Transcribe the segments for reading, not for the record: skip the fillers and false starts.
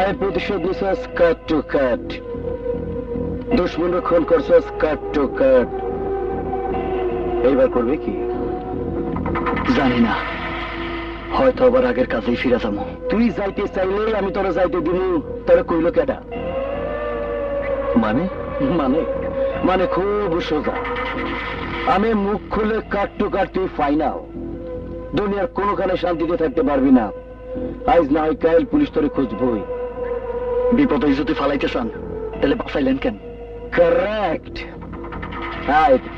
ন্যায় প্রতিশোধ নিছস কাট টু কাট, দুশ্মনরা খুন করছস কাট টু কাট। এইবার করবে কি জানি না, হয়তো আবার আগের কাজেই ফিরে যাবো। তুই যাইতে চাইলে আমি তোরা যাইতে দিব, তোরা কইল কেডা? মানে মানে মানে খুব সোজা, আমি মুখ খুলে কাট টু কাট তুই ফাইনাল। দুনিয়ার কোনোখানে শান্তিতে থাকতে পারবি না। আজ না হয় কাল পুলিশ তোরে খুঁজবই। বিপদে যদি ফালাইতে চান তাহলে বাঁচাইলেন কেন? কারেক্ট।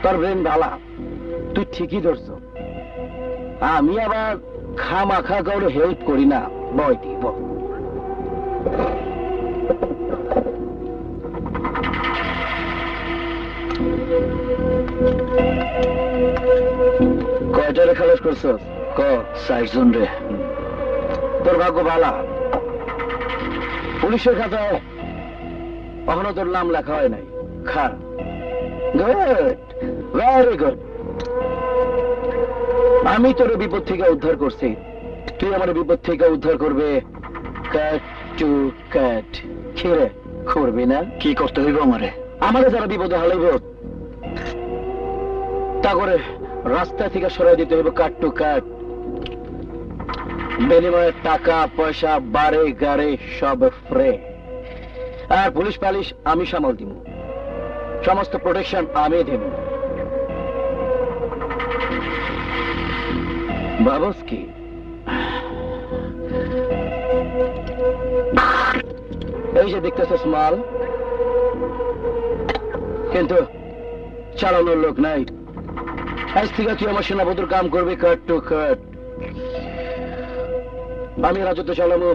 তোর ব্রেন ভালা, তুই ঠিকই ধরছ। আমি আবার খামাখা কাউরে হেল্প করি না। বয় দিব কয়টারে খালাস করছ? ক ৬০ জন রে। তোর ভাগ্য ভালা, পুলিশের খাতায় কখনো তোর নাম লেখা হয় নাই। খা, গুড, ভেরি গুড। আমি তোর বিপদ থেকে উদ্ধার করছি, তুই আমার বিপদ থেকে উদ্ধার করবে কাট টু কাট। ছেড়ে করবি না? কি করতে হইব আমারে? আমারে যারা বিপদে হালাইব তা করে রাস্তা থেকে সরাই দিতে হইব কাট টু কাট। বিনিময়ে টাকা পয়সা বাড়ে গাড়ে সব ফ্রে। আর পুলিশ পালিশ আমি সামাল দিব, সমস্ত প্রোটেকশন আমি দেব। বাবস কি এই যে দেখতেছিস মাল, কিন্তু চালানোর লোক নাই। আজ থেকে তুই আমার সেনাপতির কাম করবি কাট টু কাট। আমি রাজত্ব চালাবো,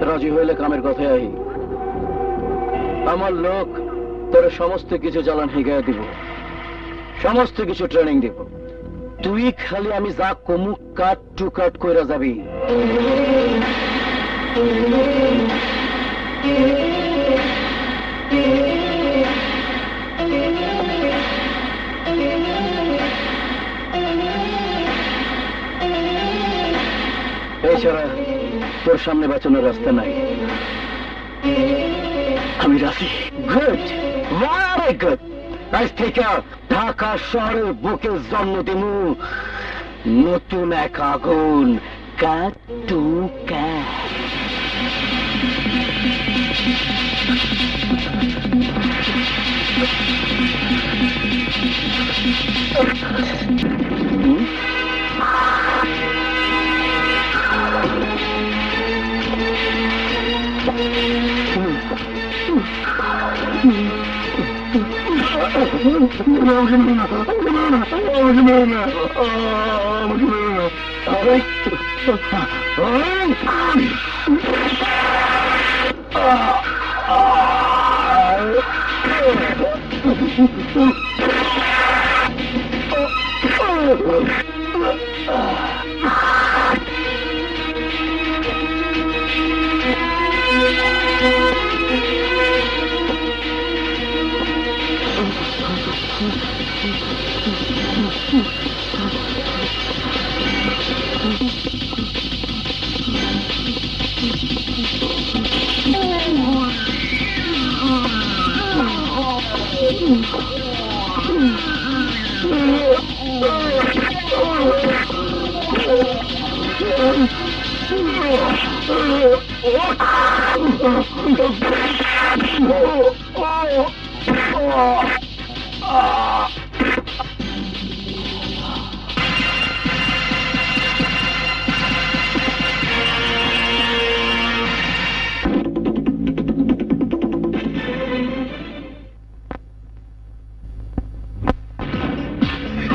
রাজি হইলে কামের কথায় আহি। আমার লোক তোর সমস্ত কিছু চালান শিখাই দিব, সমস্ত কিছু ট্রেনিং দিব। তুই খালি আমি যা কমু কাট টু কাট কইরা যাবি। এছাড়া তোর সামনে বাঁচানোর রাস্তা নাই। আমি রাজি। Good, very good. আজ থেকে ঢাকা শহরের বুকে জন্ম দিমু নতুন এক আগুন, কাট টু কাট।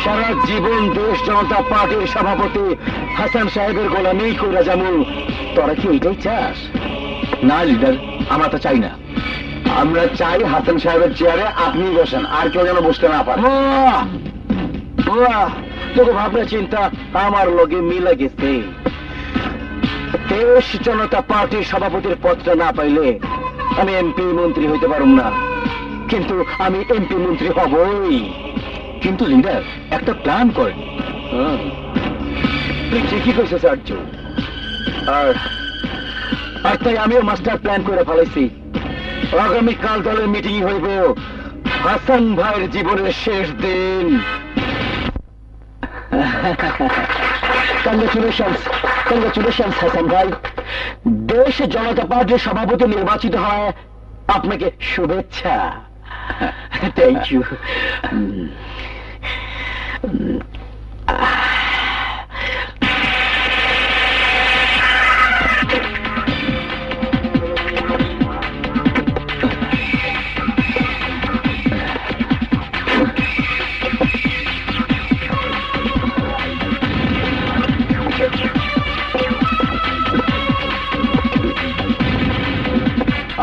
সারা জীবন দেশ জনতা পার্টির সভাপতি হাসান সাহেবের গোলামি কইরা যাবো, তোরা কি এইটাই চাস? না লিডার, আমরা তো চাই না। আমরা চাই হাসান সাহেবের চেয়ারে আপনি বসেন, আর কেউ যেন বসতে না পারে। তোকে ভাবনা চিন্তা আমার লগে মিলে গেছে। দেশ জনতা পার্টির সভাপতির পদটা না পাইলে আমি এমপি মন্ত্রী হইতে পারুম না, কিন্তু আমি এমপি মন্ত্রী হবই। কিন্তু লিডার, একটা প্ল্যান করেন। তুই ঠিকই কইছিস আর্য, আর আর তাই আমিও মাস্টার প্ল্যান করে ফেলেছি। আগামীকাল দলের মিটিং হইব হাসান ভাইয়ের জীবনের শেষ দিন। কংগ্রেচুলেশনস হাসান ভাই, দেশ জনতা পার্টির সভাপতি নির্বাচিত হয়, আপনাকে শুভেচ্ছা। Thank you.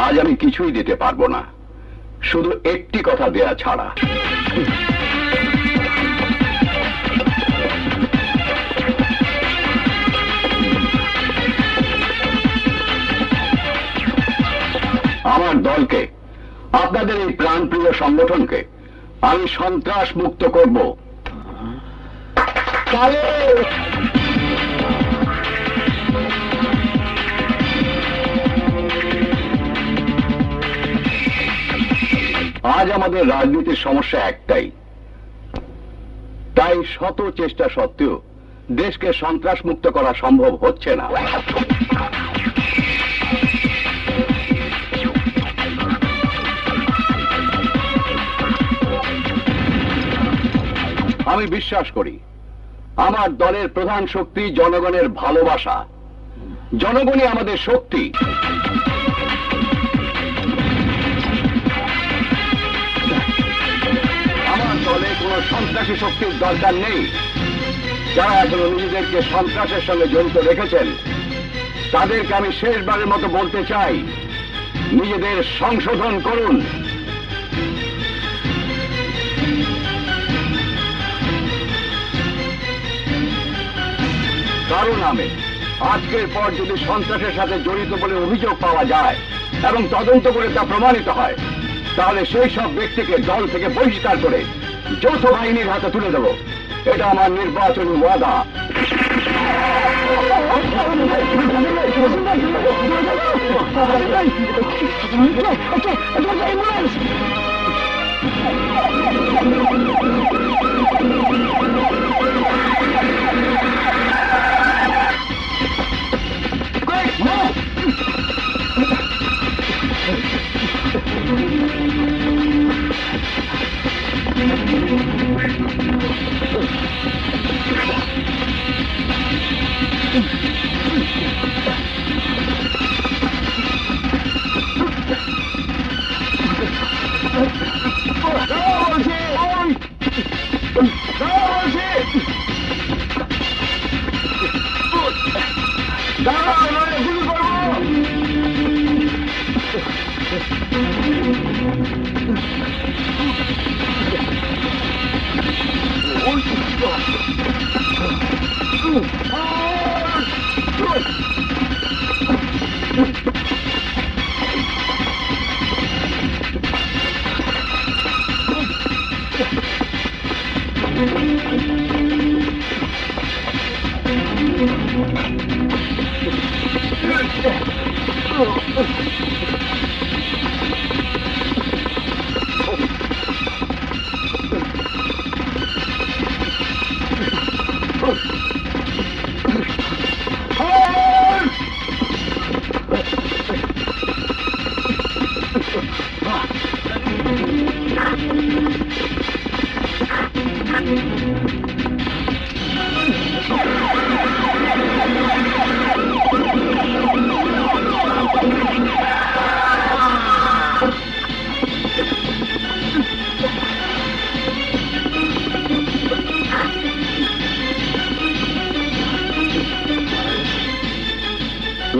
আজ আমি কিছুই দিতে পারবো না, শুধু একটি কথা দেয়া ছাড়া। আমার দলকে, আপনাদের এই প্রাণপ্রিয় সংগঠনকে আমি সন্ত্রাস মুক্ত করব। আজ আমাদের রাজনীতির সমস্যা একটাই, তাই শত চেষ্টা সত্ত্বেও দেশকে সন্ত্রাস মুক্ত করা সম্ভব হচ্ছে না। আমি বিশ্বাস করি আমার দলের প্রধান শক্তি জনগণের ভালোবাসা। জনগণই আমাদের শক্তি। আমার দলে কোনো সন্ত্রাসী শক্তির দরকার নেই। যারা এখনো নিজেদেরকে সন্ত্রাসের সঙ্গে জড়িত রেখেছেন তাদেরকে আমি শেষবারের মতো বলতে চাই, নিজেদের সংশোধন করুন। কারণ আমি আজকের পর যদি সন্ত্রাসের সাথে জড়িত বলে অভিযোগ পাওয়া যায় এবং তদন্ত করে তা প্রমাণিত হয়, তাহলে সেই সব ব্যক্তিকে দল থেকে বহিষ্কার করে যৌথ বাহিনীর হাতে তুলে দেব। এটা আমার নির্বাচনী ওয়াদা।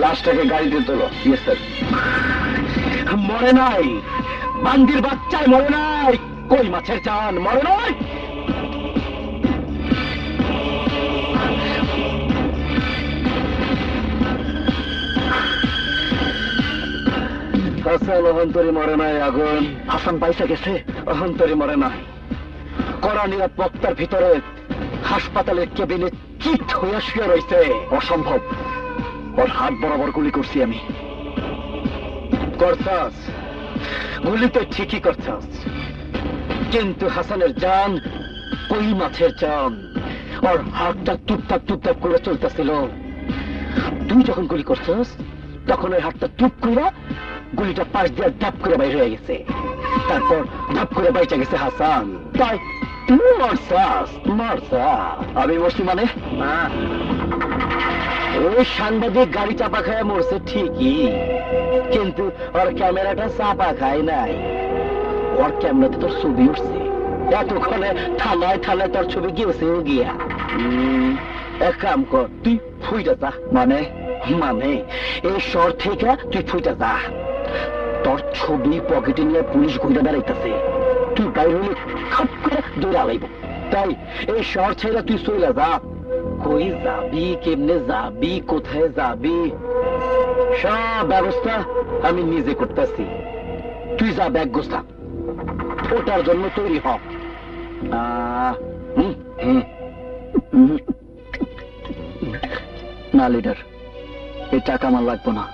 লাশটাকে গাড়িতে তোলো। Yes sir. মরে নাই, বান্দির বাচ্চায় মরে নাই, কই মাছের চান মরে নাই। হাসান অহন্তরী মরে নাই। আগুন হাসান পাইসা গেছে, অহন্তরী মরে নাই। কড়া নিরাপত্তার ভিতরে হাসপাতালের কেবিনে চিত হইয়া শুয়ে রয়েছে। অসম্ভব, ওর হাত বরাবর গুলি করছি আমি। করছাস, গুলিতে ঠিকই করছাস, কিন্তু হাসানের জান কই মাছের জান। ওর হাতটা টুপটাপ টুপটাপ করে চলতেছিল। তুই যখন গুলি করছস তখন ওই হাতটা টুপ করে গুলিটা পাশ দিয়ে ধাপ করে বাইরে হয়ে গেছে। তারপর ধাপ করে বাইচা গেছে হাসান। তাই তুই মরছাস। আমি মরছি মানে? ওই সাংবাদিক গাড়ি চাপা খায় মরছে ঠিকই, কিন্তু ওর ক্যামেরাটা চাপা খায় নাই। ওর ক্যামেরাতে তোর ছবি উঠছে। এতক্ষণে থানায় থানায় তোর ছবি গিয়েছে গিয়া। এক কাম কর, তুই ফুইটা যা। মানে এই শহর থেকে তুই ফুইটা যা। তোর ছবি পকেটে নিয়ে পুলিশ ঘুরে বেড়াইতেছে। তুই বাইরে হলে খাপ করে দৌড়া লাইব। তাই এই শহর ছেড়ে তুই চইলা যা। কই যাবি, কেমনে যাবি, কোথায় যাবি, সব ব্যবস্থা আমি নিজে করতেছি। তুই যা, ব্যাগ গোছা, ওটার জন্য তৈরি হ। না লিডার, এই টাকা আমার লাগবো না।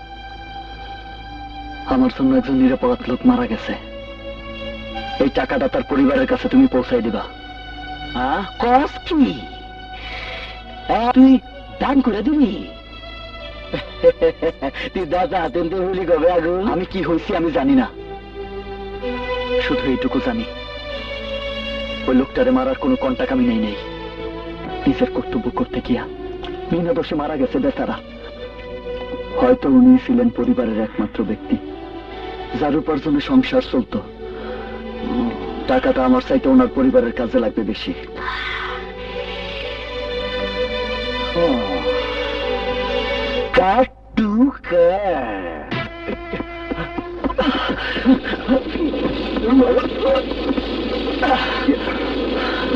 আমার জন্য একজন নিরাপরাধ লোক মারা গেছে। এই টাকাটা তার পরিবারের কাছে তুমি পৌঁছাই দিবা। কস কি তুই দান করে দিবি? তুই দাদা হাতেন হইলি কবে আগুন? আমি কি হয়েছি আমি জানি না, শুধু এইটুকু জানি ওই লোকটারে মারার কোনো কন্টাক্ট আমি নেই। নিজের কর্তব্য করতে গিয়া বিনা দোষে মারা গেছে বেচারা। হয়তো উনি ছিলেন পরিবারের একমাত্র ব্যক্তি যার উপার্জনে সংসার চলত। টাকাটা আমার চাইতে ওনার পরিবারের কাজে লাগবে বেশি।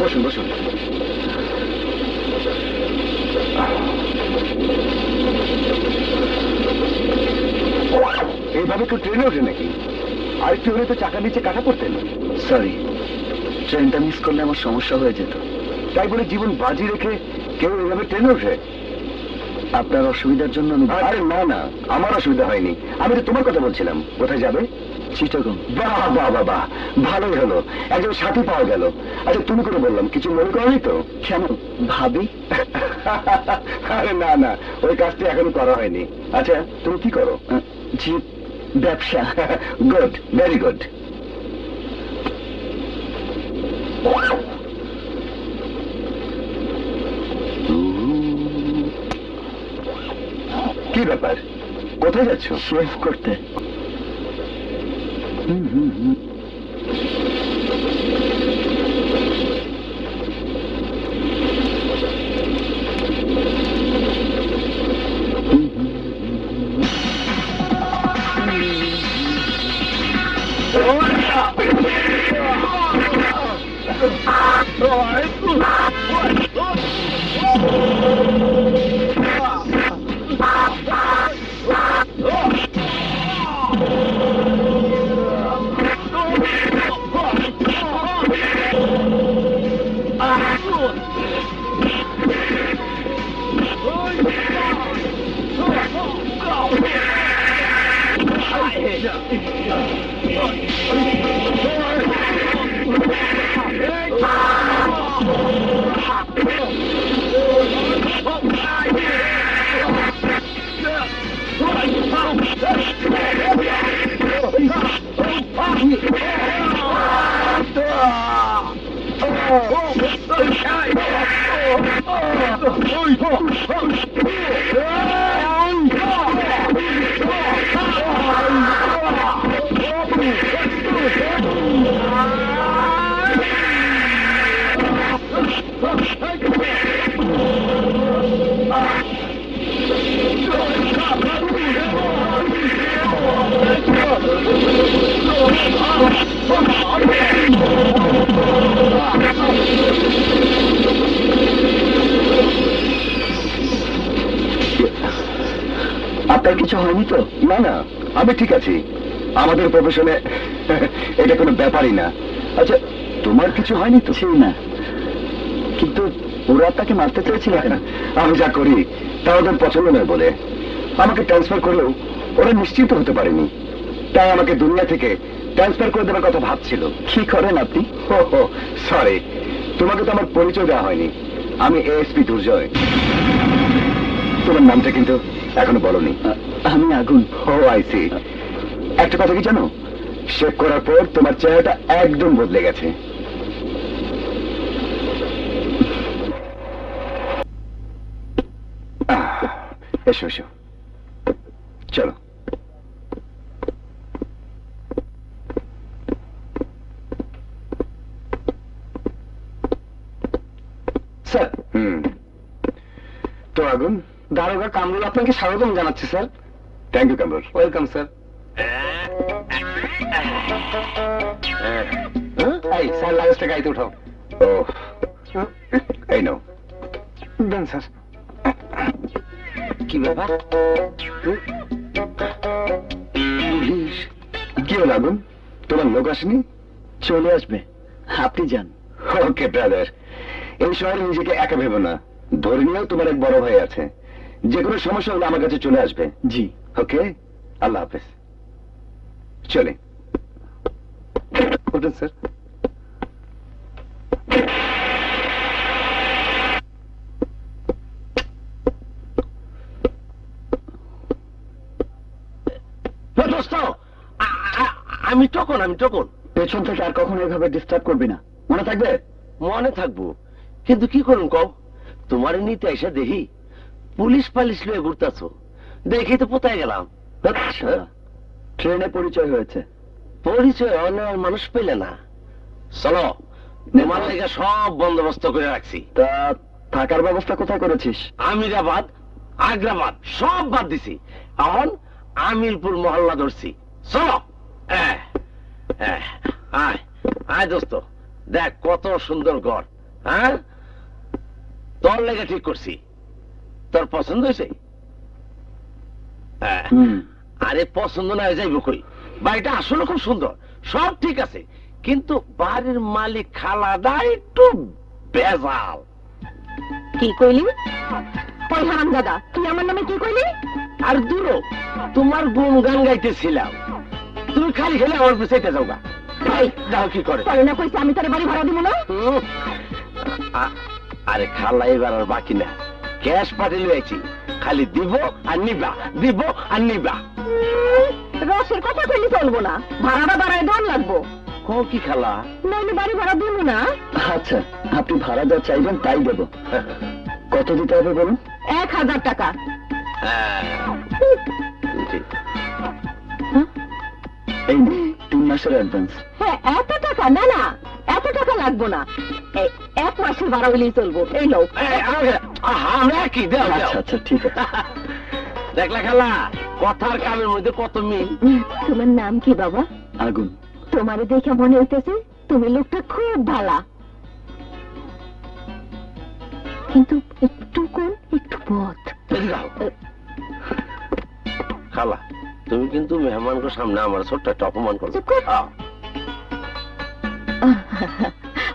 বসুন বসুন। এইভাবে কেউ ট্রেনে ওঠে নাকি? আর একটু হলে তো চাকা নিচে কাটা পড়তেন। সরি, ট্রেনটা মিস করলে আমার সমস্যা হয়ে যেত। তাই বলে জীবন বাজি রেখে কেউ এইভাবে ট্রেনে ওঠে? আপনার অসুবিধার জন্য আমি। আরে না না, আমার অসুবিধা হয়নি। আমি তো তোমার কথা বলছিলাম। কোথায় যাবে? চিটাগং। বাহ বাহ বাহ বাহ, ভালোই হলো, একজন সাথী পাওয়া গেল। আচ্ছা তুমি করে বললাম, কিছু মনে করনি তো? কেন ভাবি? আরে না না, ওই কাজটি এখনো করা হয়নি। আচ্ছা তুমি কি করো? জি, ব্যবসা। Good, very good. কি ব্যাপার, কোথায় যাচ্ছ? শেভ করতে। আপনার কিছু হয়নি তো? না না, আমি ঠিক আছি। আমাদের প্রফেশনে এটা কোনো ব্যাপারই না। আচ্ছা তোমার কিছু হয়নি তো? ছিল না, কিন্তু ওরা আপনাকে মারতে চেয়েছিল কেন? আমি যা করি তা ওদের পছন্দ নয় বলে আমাকে ট্রান্সফার করলেও ওরা নিশ্চিত হতে পারেনি। তাই আমাকে দুনিয়া থেকে ট্রান্সফার করে দেওয়ার কথা ভাবছিল। কি করেন আপনি? ও সরি, তোমাকে তো আমার পরিচয় দেওয়া হয়নি। আমি এএসপি দুর্জয়। তোমার নামটা কিন্তু এখনো বলনি। আমি আগুন। ও আইসি। একটা কথা কি জানো, শেভ করার পর তোমার চেহারাটা একদম বদলে গেছে। এসো এসো, চলো। স্যার। তো আগুন, দারোগা কামরুল আপনাকে স্বাগতম জানাচ্ছি sir. Thank you Kamrul. Welcome sir. এই স্যার, লাগেজটা গাড়িতে উঠাও। ও এই নাও। দেন স্যার। কি ব্যাপার? পুলিশ? কি হলো আগুন, তোমার লোক আসেনি? চলে আসবে, আপনি যান। ওকে ব্রাদার, এই শহরে নিজেকে একা ভেবো না। ধরে নিয়েও তোমার এক বড় ভাই আছে, যে কোনো সমস্যা হলে আমার কাছে চলে আসবে। জি। ওকে, আল্লাহ হাফেজ। চলে। ওঠেন স্যার। আমি তখন পেছন থেকে আর কখনো এভাবে ডিস্টার্ব করবি না, মনে থাকবে? মনে থাকবো, কিন্তু কি করুন কও, তোমার নিতে এসে দেখি পুলিশ পালিশ লয়ে ঘুরতেছো, দেখি তো পোতায় গেলাম। আচ্ছা, ট্রেনে পরিচয় হয়েছে। পরিচয় হলে আর মানুষ পেলে না। চলো, তোমার লেগে সব বন্দোবস্ত করে রাখছি। তা থাকার ব্যবস্থা কোথায় করেছিস? আমিরাবাদ, আগ্রাবাদ সব বাদ দিছি, এখন আমিরপুর মহল্লা ধরছি। চলো। আয় আয় দোস্ত, দেখ কত সুন্দর ঘর। হ্যাঁ, তোর লেগে ঠিক করছি। তোর পছন্দ হয়েছে? আরে পছন্দ না হয়ে যাইব কই, বাড়িটা আসলে খুব সুন্দর, সব ঠিক আছে, কিন্তু বাড়ির মালিক খালাদা একটু বেজাল। কি কইলি? ওই হারামজাদা, তুই আমার নামে কি কইলি? আর দূর, তোমার গুণগান গাইতেছিলাম, তুমি খালি খেলে আমার পিছাইতে যাও গা। যাও, কি করে? পরে না কইছি আমি তোর বাড়ি ভাড়া দিব না? আরে খালা, এবার আর বাকি না, ক্যাশ পাঠিয়ে লইছি, খালি দিব আর নিবা, দিব আর নিবা। রসের কথা কইলি চলবো না, ভাড়াটা বাড়ায় দেওয়ার লাগবো। কও কি খালা? নইলে বাড়ি ভাড়া দিব না। আচ্ছা, আপনি ভাড়া যা চাইবেন তাই দেব। কত দিতে হবে বলুন? 1000 টাকা। এই 3 মাসের অ্যাডভান্স। হ্যাঁ, এত টাকা? না না, এত টাকা লাগবো না, 1 মাসের ভাড়া হইলেই চলবো। এই লোক আমরা কি দেও? আচ্ছা আচ্ছা, ঠিক আছে। দেখলা খালা, কথার কামের মধ্যে কত মিল। তোমার নাম কি বাবা? আগুন। তোমারে দেখে মনে হইতেছে তুমি লোকটা খুব ভালা, কিন্তু একটু কোন একটু পথ। খালা, তুমি কিন্তু মেহমানকে সামনে আমার ছোট্ট একটা অপমান করছো।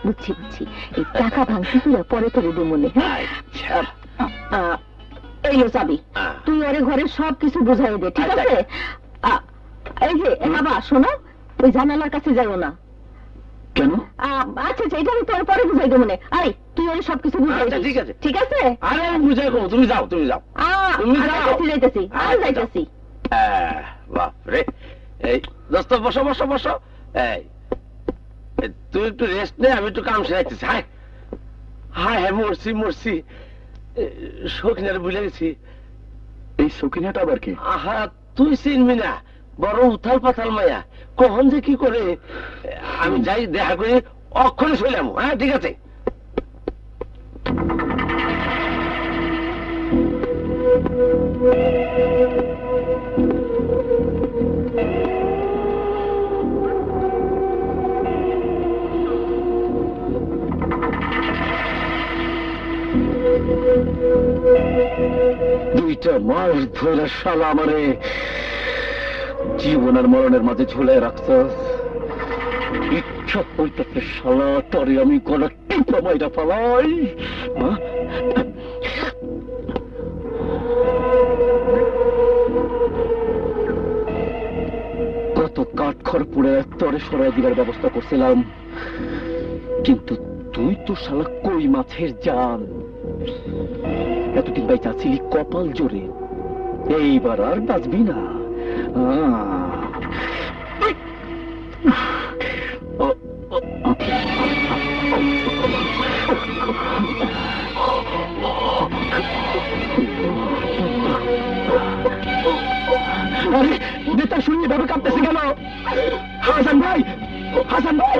বুঝছি বুঝছি, এই টাকা ভাঙছি তুই পরে তোরে দে মনে। এই লো চাবি, তুই ওরে ঘরের সব কিছু বুঝাই দে, ঠিক আছে? এই যে বাবা শোনো, ওই জানালার কাছে যাইও না। কেন? আচ্ছা আচ্ছা, এটা আমি তোর পরে বুঝাই দেবো মনে। আরে তুই ওরে সবকিছু বুঝাই দে। ঠিক আছে ঠিক আছে? আরে আমি বুঝাই কম, তুমি যাও, তুমি যাও, তুমি যাও। যাইতেছি, আমি যাইতেছি। বাপরে, এই দোস্ত বসো বসো বসো। এই তুই একটু রেস্ট নে, আমি একটু কাম সেরাইতেছি। হায় হায়, হ্যাঁ মরছি মরছি, শৌখিনারে ভুলে গেছি। এই শৌখিনাটা আবার কি? আহা, তুই চিনবি না, বড় উথাল পাথাল মায়া, কখন যে কি করে। আমি যাই, দেখা করি, অক্ষরে শুইলাম। হ্যাঁ ঠিক আছে। দুইটা মাস ধরে শালা আমারে জীবন আর মরণের মাঝে ঝুলে রাখত। ইচ্ছা করতেছে শালা তরে আমি গলা টিপা মাইরা পালাই। কত কাঠখড় পুড়ে তরে সরাই দিবার ব্যবস্থা করছিলাম, কিন্তু তুই তো শালা কই মাছের জাল। এতদিন ভাই চাচ্ছিলি কপাল জোরে, এইবার আর বাঁচবি না। নেতা শুনিয়ে ভাবে কাঁপতেছে কেন? হাসান ভাই, হাসান ভাই,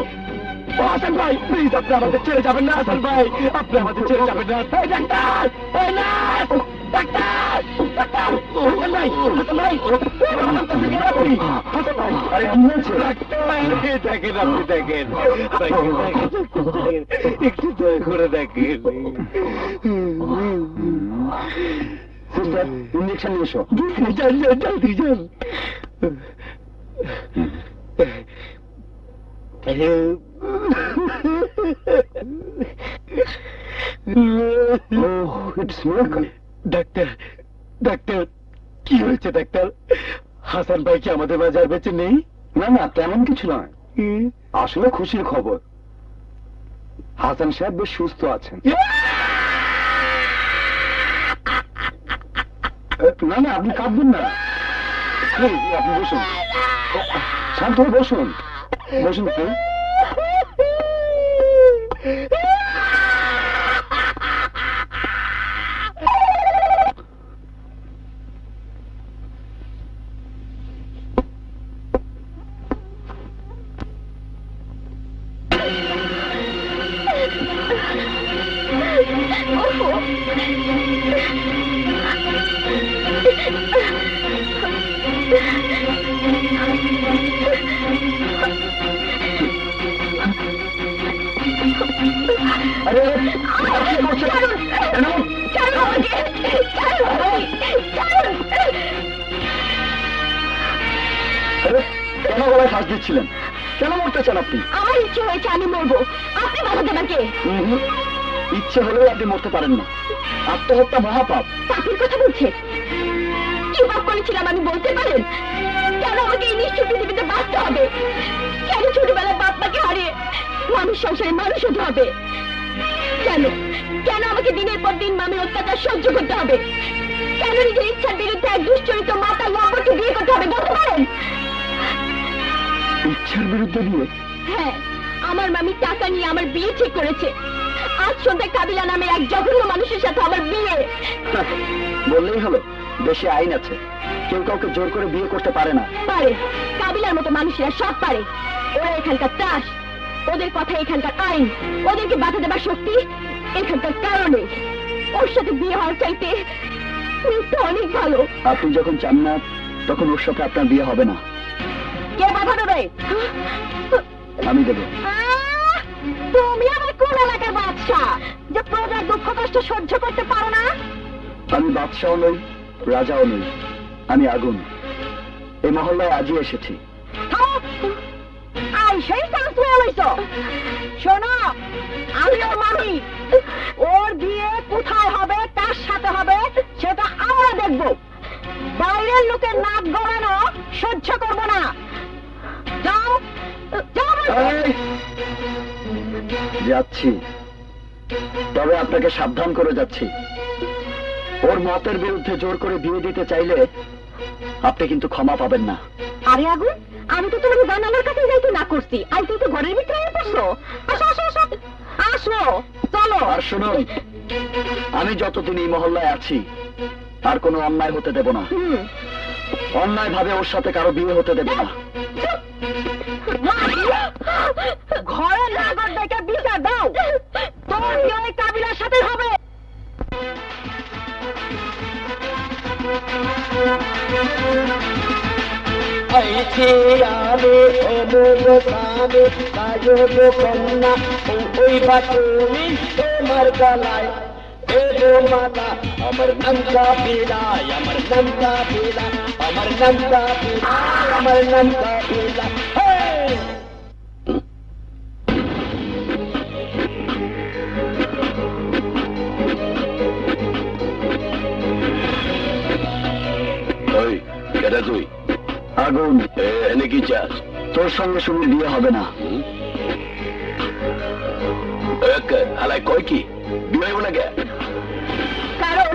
হাসান ভাই, প্লিজ আপনি আমাদের ছেড়ে যাবেন না। হাসান ভাই, আপনি আমাদের ছেড়ে যাবেন না। এই ডাক্তার, এই নার্স, ডাক্তার, ডাক্তার, হাসান ভাই, হাসান ভাই, হাসান ভাই, আরে কি হয়েছে? দেখেন, আপনি দেখেন, একটু দয়া করে দেখেন। সিস্টার, ইঞ্জেকশন নিয়ে এসো। যান যান, জলদি যান। ডাক্তার, ডাক্তার, কি হয়েছে ডাক্তার? হাসান ভাই কি আমাদের বাজার বেঁচে নেই? না না, তেমন কিছু নয়, আসলে খুশির খবর, হাসান সাহেব বেশ সুস্থ আছেন। না না, আপনি কাঁদবেন না, আপনি বসুন, শান্ত হয়ে বসুন, বসুন প্লিজ। আরে কি করছেন? কেন গলায় ফাঁস দিচ্ছিলেন? কেন মরতে চান আপনি? আমার ইচ্ছে হয়েছে আমি মরবো, আপনি বাধা দেবেন কে? ইচ্ছে হলেও আপনি মরতে পারেন না, আত্মহত্যা মহাপাপ। পাপের কথা বলছে? কি পাপ করেছিলাম আমি বলতে পারেন? কেন আমাকে এই নিষ্ঠুর পৃথিবীতে বাঁচতে হবে? কেন ছোটবেলায় বাপ মাকে হারিয়ে মানুষ সংসারে মানুষ হতে হবে? কেন কেন আমাকে দিনের পর দিন মামের অত্যাচার সহ্য করতে হবে? কেন নিজের ইচ্ছার বিরুদ্ধে এক দুশ্চরিত মাতা লম্বরকে বিয়ে করতে হবে বলতে পারেন? ইচ্ছার বিরুদ্ধে বিয়ে? হ্যাঁ, আমার মামি টাকা নিয়ে আমার বিয়ে ঠিক করেছে। আজ সন্ধ্যায় কাবিলা নামের এক জঘন্য মানুষের সাথে আমার বিয়ে। বললেই হলো, দেশে আইন আছে, কেউ কাউকে জোর করে বিয়ে করতে পারে না। পারে, কাবিলার মতো মানুষেরা সব পারে। ওরা এখানকার ত্রাস, ওদের কথা এখানকার আইন, ওদেরকে বাধা দেবার শক্তি এখানকার কারণে। ওর সাথে বিয়ে হওয়ার চাইতে মৃত্যু অনেক ভালো। আপনি যখন চান না, তখন ওর সাথে আপনার বিয়ে হবে না। কে বাধা দেবে? আমি দেবো। তুমি আমার কোন এলাকার বাদশাহ যে প্রজার দুঃখ কষ্ট সহ্য করতে পারো না? আমি বাদশাও নই, রাজাও নই, আমি আগুন। এই মহল্লায় আজই এসেছি। সেই চান্স নিয়ে লইছ। শোনো, আমি ওর মামি, ওর বিয়ে কোথায় হবে, কার সাথে হবে, সেটা আমরা দেখব। বাইরের লোকের নাক গলানো সহ্য করবো না। যাও, যাচ্ছি, তবে আপনাকে সাবধান করে যাচ্ছি। ওর মতের বিরুদ্ধে জোর করে বিয়ে দিতে চাইলে আপনি কিন্তু ক্ষমা পাবেন না। আরে আগুন, আমি তো তোমাকে জানালার কাছে যাইতে না করছি, আর তুই তো ঘরের ভিতরে পড়ছো। আসো আসো আসো আসো, চলো। আর শুনুন, আমি যতদিন এই মহল্লায় আছি আর কোনো অন্যায় হতে দেব না। অন্যায় ভাবে ওর সাথে কারো বিয়ে হতে দেব না। ঘরে নাগর ডেকে বিচার দাও, তোর বিয়ে কাবিলার সাথে হবে। তোমার গলায় মাতা আমার নন্দা বেলায়, আমার নন্দা বেলা, আমার নন্দা বেলা, আমার নন্দা বেলা। আগুন, এনে কি চাস? তোর সঙ্গে সুমির বিয়ে হবে না। হালাই কয় কি বিয়ে হইব না কে? কারণ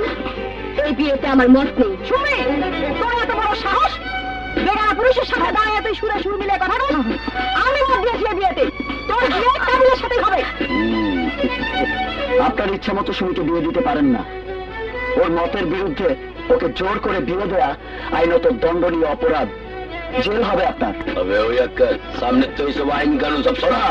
এই বিয়েতে আমার মত নেই। সুমি, তোর এত বড় সাহস, বেগানা পুরুষের সাথে দাঁড়িয়ে তুই সুরে সুর মিলে কথা বল? আমি মত দিয়েছি এই বিয়েতে, তোর বিয়ে কাবিলের সাথে হবে। আপনার ইচ্ছা মতো সুমিকে বিয়ে দিতে পারেন না। ওর মতের বিরুদ্ধে ওকে জোর করে বিয়ে দেওয়া আইনত দণ্ডনীয় অপরাধ, জেল হবে আপনার। তবে ওই সামনে তো এইসব আইন কানুন সব সরা।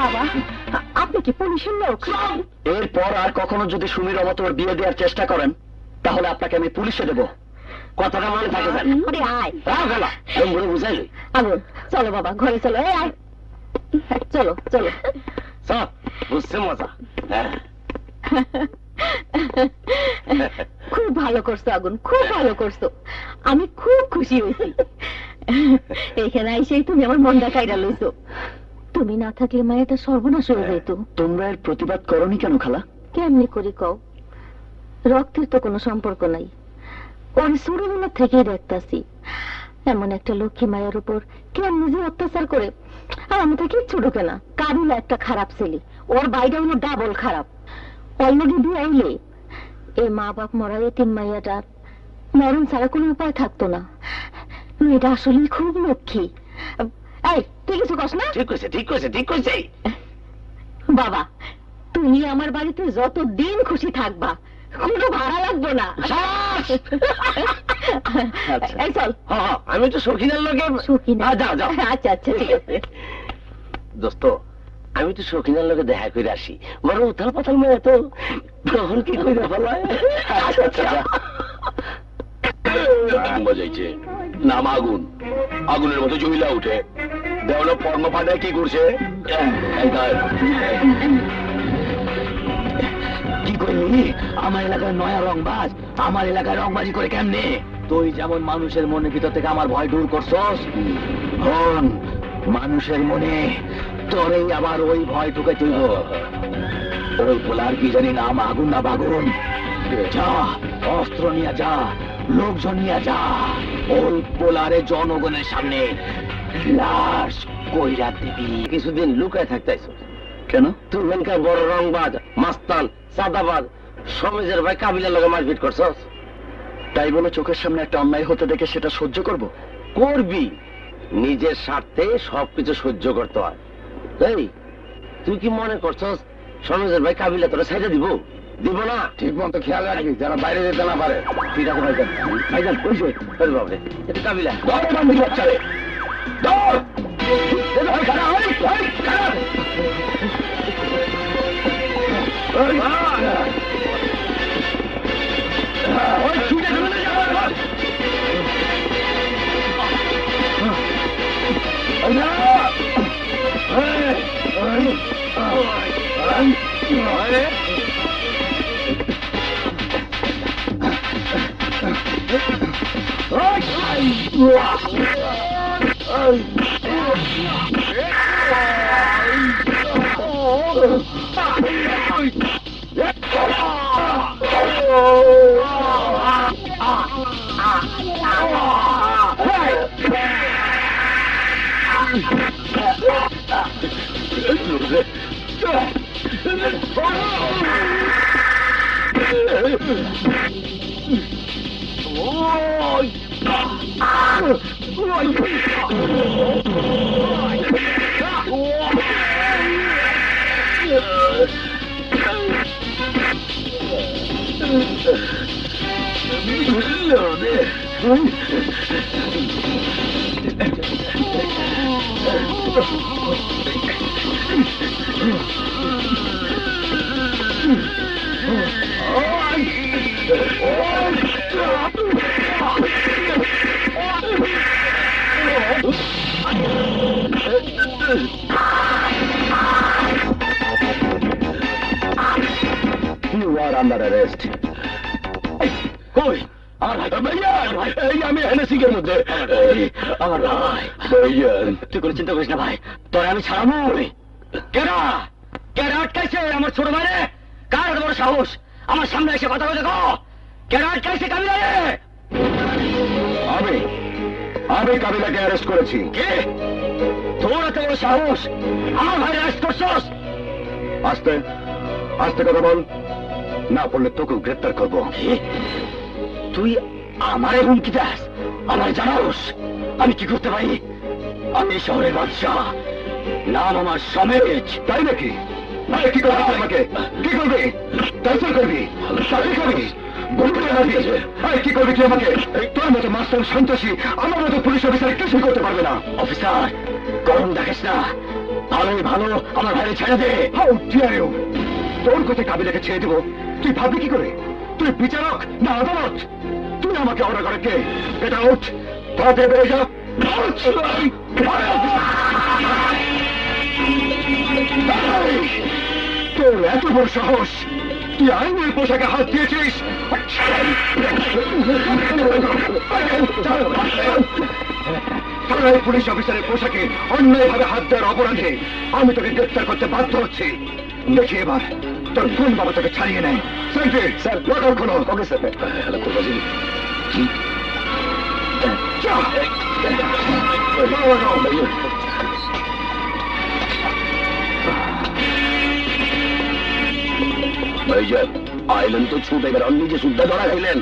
বাবা, আপনি কি পুলিশের লোক? এরপর আর কখনো যদি সুমির মতো ওর বিয়ে দেওয়ার চেষ্টা করেন তাহলে আপনাকে আমি পুলিশে দেব। কথাটা মনে থাকে স্যার। বুঝাইল। আগুন, চলো বাবা, ঘরে চলো। এই আয়, চলো চলো। সব বুঝছে মজা। খুব ভালো করছো আগুন, খুব ভালো করছো। আমি খুব খুশি হয়েছি। এখানে আইসেই তুমি আমার মনটা কাইরা লইছো। তুমি না থাকলে মায়েটা সর্বনাশ হয়ে যেত। তোমরা এর প্রতিবাদ করনি কেন খালা? কেমনি করি কও? রক্তের তো কোনো সম্পর্ক নাই। ওর ছোটবেলা থেকেই দেখতাছি এমন একটা লক্ষ্মী মায়ের উপর কেমনি যে অত্যাচার করে। আর আমি তো কিচ্ছু ঢুকে না। কাবিলা একটা খারাপ ছেলে, ওর বাইরে হলো ডাবল খারাপ। অলরেডি বিয়ে আইলে এই মা বাপ মরা এতিম মাইয়াটার মরণ ছাড়া কোনো উপায় থাকতো না। মেয়েটা আসলেই খুব লক্ষ্মী। এই, তুই কিছু কস না? ঠিক কইছে, ঠিক কইছে, ঠিক কইছে। বাবা, তুমি আমার বাড়িতে যত দিন খুশি থাকবা, কোনো ভাড়া লাগবো না। এই চল। আমি তো শৌখিনের লোকে। শৌখিনা? যাও যাও। আচ্ছা আচ্ছা, ঠিক আছে। দোস্ত, আমি তো শৌখিনের লোকে দেখা করে আসি। বড় উথাল পাথাল মেয়ে তো তখন কি করে ফেলায়। বাজাইছে নাম আগুন, আগুনের মতো জমিলা উঠে দেওয়ানো পর্ম ফাটায় কি করছে। কি করলি? আমার এলাকায় নয়া রংবাজ আমার এলাকায় রংবাজি করে কেমনে? তুই যেমন মানুষের মনের ভিতর থেকে আমার ভয় দূর করছস, হন মানুষের মনে তোরেই আবার ওই ভয় ঢুকে তুইব। ওই পোলার কি জানি নাম আগুন না বাগুন। যা, অস্ত্র নিয়ে যা, লোকজন নিয়ে যা, ওই পোলারে জনগণের সামনে লাশ কইরা দিবি। কিছুদিন লুকায় থাকতেছ কেন? তুই মেনকার বড় রংবাজ, মাস্তান, সাদাবাজ, সমেজের ভাই কাবিলার লগে মারপিট করছস। তাই বলে চোখের সামনে একটা অন্যায় হতে দেখে সেটা সহ্য করব? করবি, নিজের স্বার্থে সবকিছু সহ্য করতে হয়। এই, তুই কি মনে করছস সমেজের ভাই কাবিলা তোরা ছেড়ে দিব? দিব না। ঠিক মতো খেয়াল রাখবি যারা বাইরে যেতে না পারে। ঠিক আছে ভাইজান। ভাইজান কইছে বাবরে এটা কাবিলা চলে। You are under arrest. কই আমার ভাই আমি এখানে সিংহের মধ্যে আমার ভাই তুই কোনো চিন্তা করিস না ভাই তোর আমি ছাড়াবো কেনা কেনা আটকাইছে আমার ছোট ভাই রে কার এত বড় সাহস আমার সামনে এসে কথা বলে দেখো কেনা আটকাইছে কাবিলা রে আমি কাবিলাকে অ্যারেস্ট করেছি। কে তোর এত বড় সাহস আমার ভাই অ্যারেস্ট করছস আস্তে আস্তে কথা বল, না পড়লে তোকেও গ্রেপ্তার করবো। তুই আমারে হুমকি দাস আমার জানোস আমি কি করতে পারি? আমি শহরের বাদশাহ, নাম আমার সমেজ। তাই নাকি? কি করবি আমাকে? কি করবি? টর্চার করবি? চাকরি করবি? কি করবি তুই আমাকে? তোর মতো মাস্টার সন্ত্রাসী আমার মতো পুলিশ অফিসার কিছুই করতে পারবে না। অফিসার গরম দেখিস না, ভালোই ভালো আমার ভাইরে ছেড়ে দে। How deer you! তোর কথা কাবিলাকে ছেড়ে দেবো তুই ভাববি কি করে? তুই বিচারক না আদালত? তুই আমাকে অর্ডার করে কে? এটা উঠ, তাতে বেড়ে যা। তোর এত বড় সাহস, তুই আইনের পোশাকে হাত দিয়েছিস? থানায় পুলিশ অফিসারের পোশাকে অন্যায়ভাবে হাত দেওয়ার অপরাধে আমি তোকে গ্রেফতার করতে বাধ্য হচ্ছি। দেখি এবার তোর কোন বাবা তোকে ছাড়িয়ে নেয়। স্যার লকার খোলো। Okay sir. ভাইজান আইলেন তো ছুটে গেল, নিজে সুদ্ধা ধরা খাইলেন।